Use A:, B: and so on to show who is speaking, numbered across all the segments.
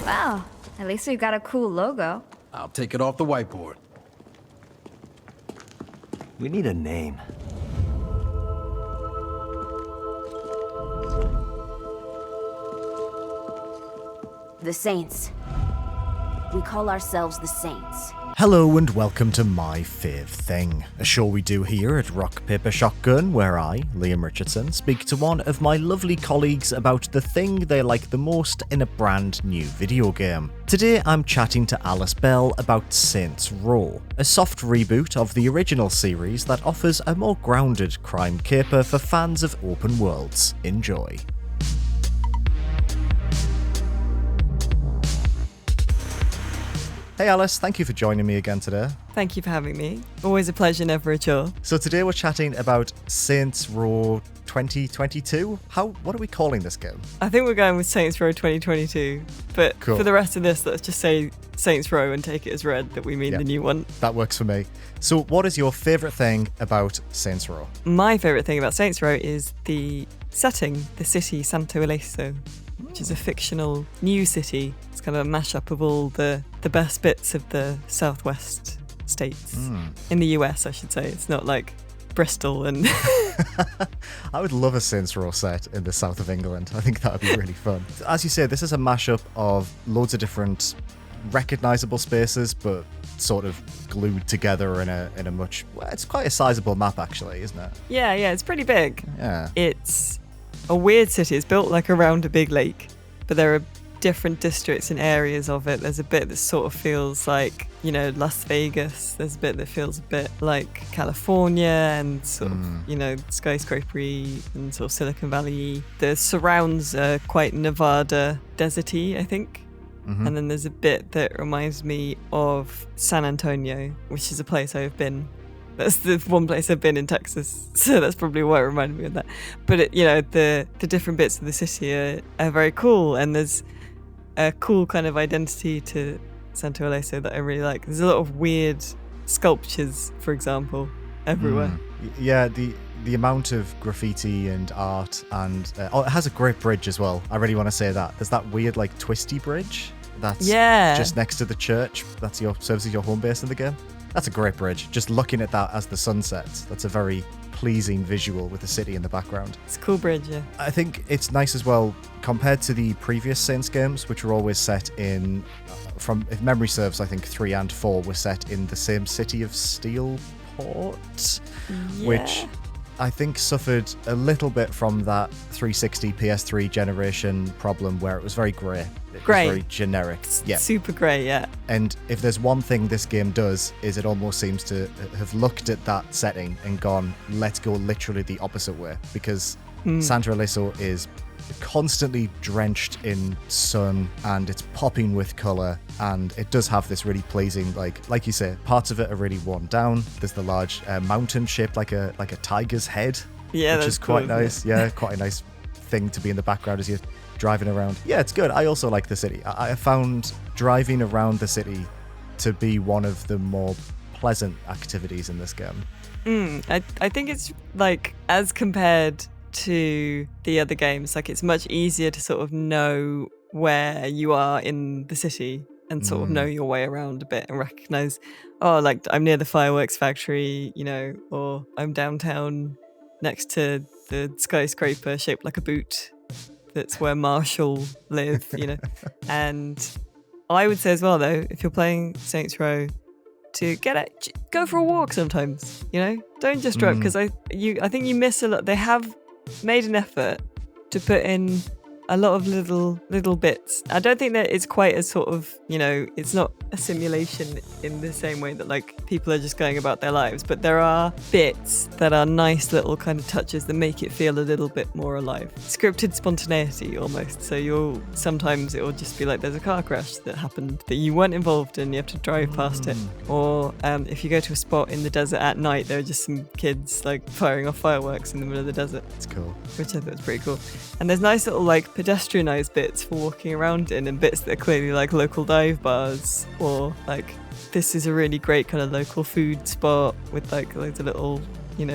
A: Well, at least we've got a cool logo.
B: I'll take it off the whiteboard.
C: We need a name.
D: The Saints. We call ourselves the Saints.
E: Hello and welcome to My Fave Thing, a show we do here at Rock Paper Shotgun, where I, Liam Richardson, speak to one of my lovely colleagues about the thing they like the most in a brand new video game. Today I'm chatting to Alice Bell about Saints Row, a soft reboot of the original series that offers a more grounded crime caper for fans of open worlds. Enjoy. Hey Alice, thank you for joining me again today.
F: Thank you for having me. Always a pleasure, never a chore.
E: So today we're chatting about Saints Row 2022. What are we calling this game?
F: I think we're going with Saints Row 2022, but
E: Cool.
F: For the rest of this, let's just say Saints Row and take it as read that we mean the new one.
E: That works for me. So what is your favourite thing about Saints Row?
F: My favourite thing about Saints Row is the setting, the city Santo Ileso, which is a fictional new city. It's kind of a mashup of all the best bits of the southwest states. In the US, I should say. It's not like Bristol and...
E: I would love a Saints Row set in the south of England. I think that would be really fun. As you say, this is a mashup of loads of different recognisable spaces, but sort of glued together in a much... Well, it's quite a sizable map, actually, isn't it?
F: Yeah, it's pretty big.
E: Yeah.
F: It's a weird city. It's built like around a big lake, but there are different districts and areas of it. There's a bit that sort of feels like, Las Vegas. There's a bit that feels a bit like California and sort of, skyscrapery and sort of Silicon Valley. The surrounds are quite Nevada deserty, I think. Mm-hmm. And then there's a bit that reminds me of San Antonio, which is a place I've been. That's the one place I've been in Texas, so that's probably why it reminded me of that. But the different bits of the city are very cool, and there's a cool kind of identity to Santo Ileso that I really like. There's a lot of weird sculptures, for example, everywhere.
E: Yeah, the amount of graffiti and art, and it has a great bridge as well. I really want to say that. There's that weird like twisty bridge that's just next to the church. That's serves as your home base in the game. That's a great bridge. Just looking at that as the sun sets, that's a very pleasing visual with the city in the background.
F: It's a cool bridge, yeah.
E: I think it's nice as well, compared to the previous Saints games, which were always set in, if memory serves, I think 3 and 4 were set in the same city of Steelport, which I think suffered a little bit from that 360 PS3 generation problem where it was very grey. It was very generic. Yeah.
F: Super grey, yeah.
E: And if there's one thing this game does, is it almost seems to have looked at that setting and gone, let's go literally the opposite way. Because Santo Ileso is constantly drenched in sun and it's popping with colour, and it does have this really pleasing, like you say, parts of it are really worn down. There's the large mountain shaped like a tiger's head, which is quite nice. Yeah, quite a nice thing to be in the background as you're driving around. Yeah, it's good. I also like the city. I found driving around the city to be one of the more pleasant activities in this game.
F: I think it's like, as compared to the other games, like it's much easier to sort of know where you are in the city and sort of know your way around a bit and recognize, like I'm near the fireworks factory, or I'm downtown next to the skyscraper shaped like a boot. That's where Marshall live, And I would say as well, though, if you're playing Saints Row, to go for a walk sometimes, Don't just drive, because I think you miss a lot. They have made an effort to put in a lot of little bits. I don't think that it's quite as sort of, it's not a simulation in the same way that like people are just going about their lives, but there are bits that are nice little kind of touches that make it feel a little bit more alive. Scripted spontaneity almost. So sometimes it will just be like there's a car crash that happened that you weren't involved in, you have to drive past it. Or if you go to a spot in the desert at night, there are just some kids like firing off fireworks in the middle of the desert.
E: It's cool.
F: Which I thought was pretty cool. And there's nice little like pedestrianised bits for walking around in, and bits that are clearly like local dive bars, or like this is a really great kind of local food spot with like loads of little,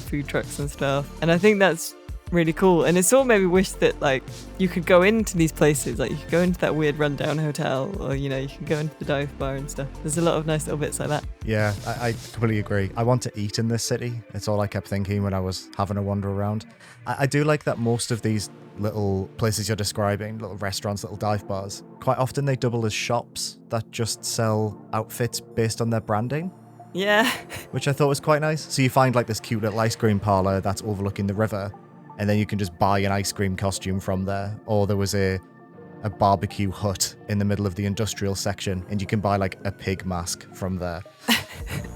F: food trucks and stuff. And I think that's really cool. And it sort of made me wish that like you could go into these places, like you could go into that weird rundown hotel, or you can go into the dive bar and stuff. There's a lot of nice little bits like that.
E: Yeah, I completely agree. I want to eat in this city. It's all I kept thinking when I was having a wander around. I do like that most of these little places you're describing, little restaurants, little dive bars, quite often they double as shops that just sell outfits based on their branding.
F: Yeah.
E: Which I thought was quite nice. So you find like this cute little ice cream parlor that's overlooking the river, and then you can just buy an ice cream costume from there. Or there was a barbecue hut in the middle of the industrial section, and you can buy like a pig mask from there.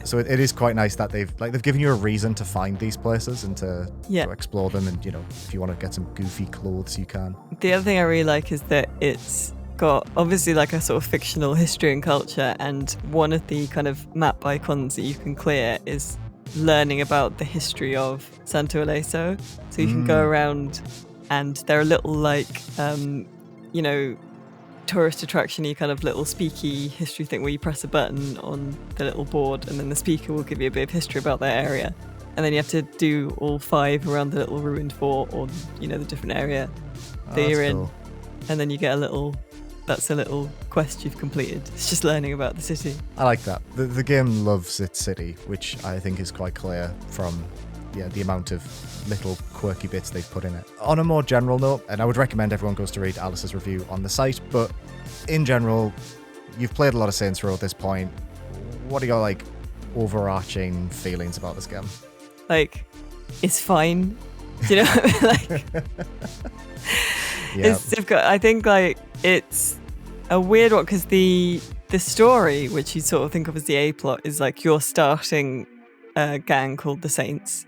E: So it is quite nice that they've given you a reason to find these places and to explore them. And if you want to get some goofy clothes, you can.
F: The other thing I really like is that it's got obviously like a sort of fictional history and culture, and one of the kind of map icons that you can clear is learning about the history of Santo Ileso. So you can go around, and there are little like tourist attraction-y kind of little speaky history thing where you press a button on the little board and then the speaker will give you a bit of history about that area, and then you have to do all 5 around the little ruined fort or the different area that you're in, cool. And then you get a little quest you've completed. It's just learning about the city.
E: I like that. The game loves its city, which I think is quite clear from the amount of little quirky bits they've put in it. On a more general note, and I would recommend everyone goes to read Alice's review on the site, but in general, you've played a lot of Saints Row at this point. What are your like overarching feelings about this game? Like,
F: it's fine. Do you know what I mean? Like, it's difficult. I think like it's a weird one because the story, which you sort of think of as the A plot, is like you're starting a gang called the Saints.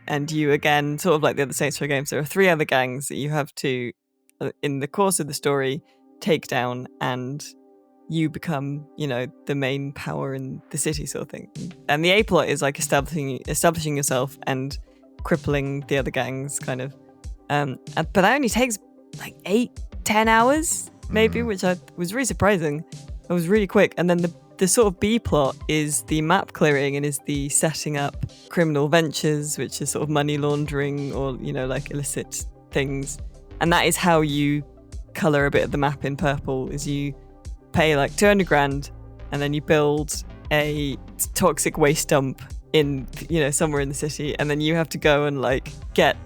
F: And you, again, sort of like the other Saints Row games, there are 3 other gangs that you have to, in the course of the story, take down, and you become, the main power in the city sort of thing. And the A plot is like establishing yourself and crippling the other gangs, kind of. But that only takes like 8-10 hours, maybe, which was really surprising. It was really quick. And then the sort of B plot is the map clearing and is the setting up criminal ventures, which is sort of money laundering or, like illicit things. And that is how you colour a bit of the map in purple, is you pay like 200 grand and then you build a toxic waste dump in, somewhere in the city. And then you have to go and like get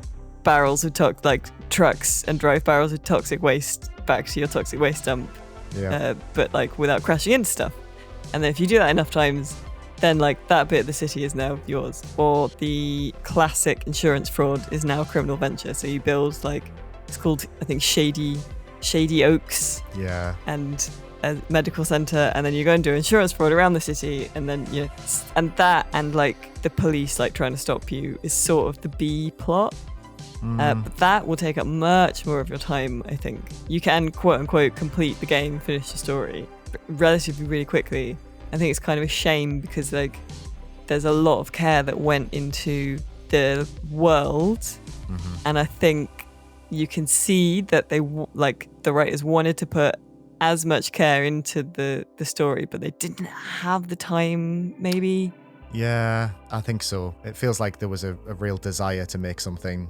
F: barrels of trucks and drive barrels of toxic waste back to your toxic waste dump. But like without crashing into stuff. And then if you do that enough times, then like that bit of the city is now yours. Or the classic insurance fraud is now a criminal venture. So you build like, it's called, I think, Shady Oaks. Yeah. And a medical center, and then you go and do insurance fraud around the city, and then and that and like the police like trying to stop you is sort of the B plot. But that will take up much more of your time, I think. You can, quote unquote, complete the game, finish the story relatively really quickly. I think it's kind of a shame because like there's a lot of care that went into the world, and I think you can see that they the writers wanted to put as much care into the story, but they didn't have the time, maybe.
E: Yeah, I think so. It feels like there was a real desire to make something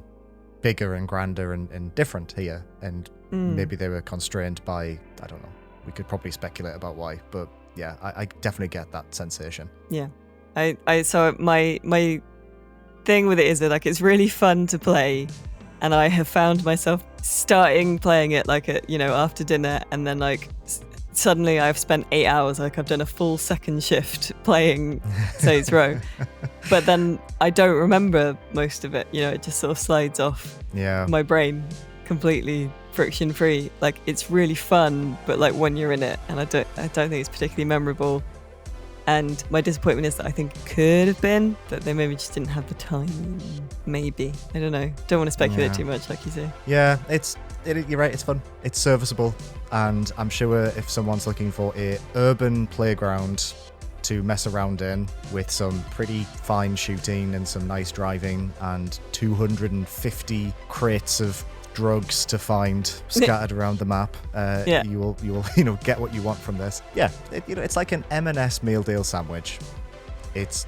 E: bigger and grander and different here, and maybe they were constrained by, I don't know, we could probably speculate about why, but yeah, I definitely get that sensation.
F: Yeah, so my thing with it is that like it's really fun to play, and I have found myself starting playing it like after dinner, and then like suddenly I've spent 8 hours, like I've done a full second shift playing Saints Row, but then I don't remember most of it. It just sort of slides off my brain completely friction free. Like it's really fun, but like when you're in it, and I don't think it's particularly memorable. And my disappointment is that I think it could have been that they maybe just didn't have the time. Maybe, I don't know. Don't want to speculate too much, like you say.
E: Yeah, you're right. It's fun. It's serviceable, and I'm sure if someone's looking for a urban playground to mess around in with some pretty fine shooting and some nice driving and 250 crates of drugs to find scattered around the map, you will get what you want from this. Yeah, it's like an M&S meal deal sandwich. It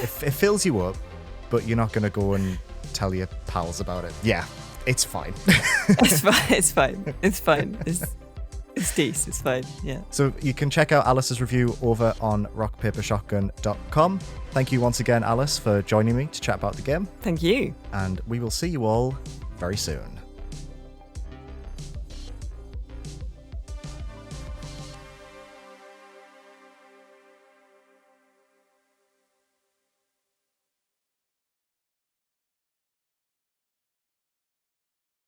E: fills you up, but you're not going to go and tell your pals about it. Yeah, it's fine.
F: It's fine. It's fine. It's fine. It's decent. It's fine. Yeah.
E: So you can check out Alice's review over on rockpapershotgun.com. Thank you once again, Alice, for joining me to chat about the game.
F: Thank you.
E: And we will see you all very soon.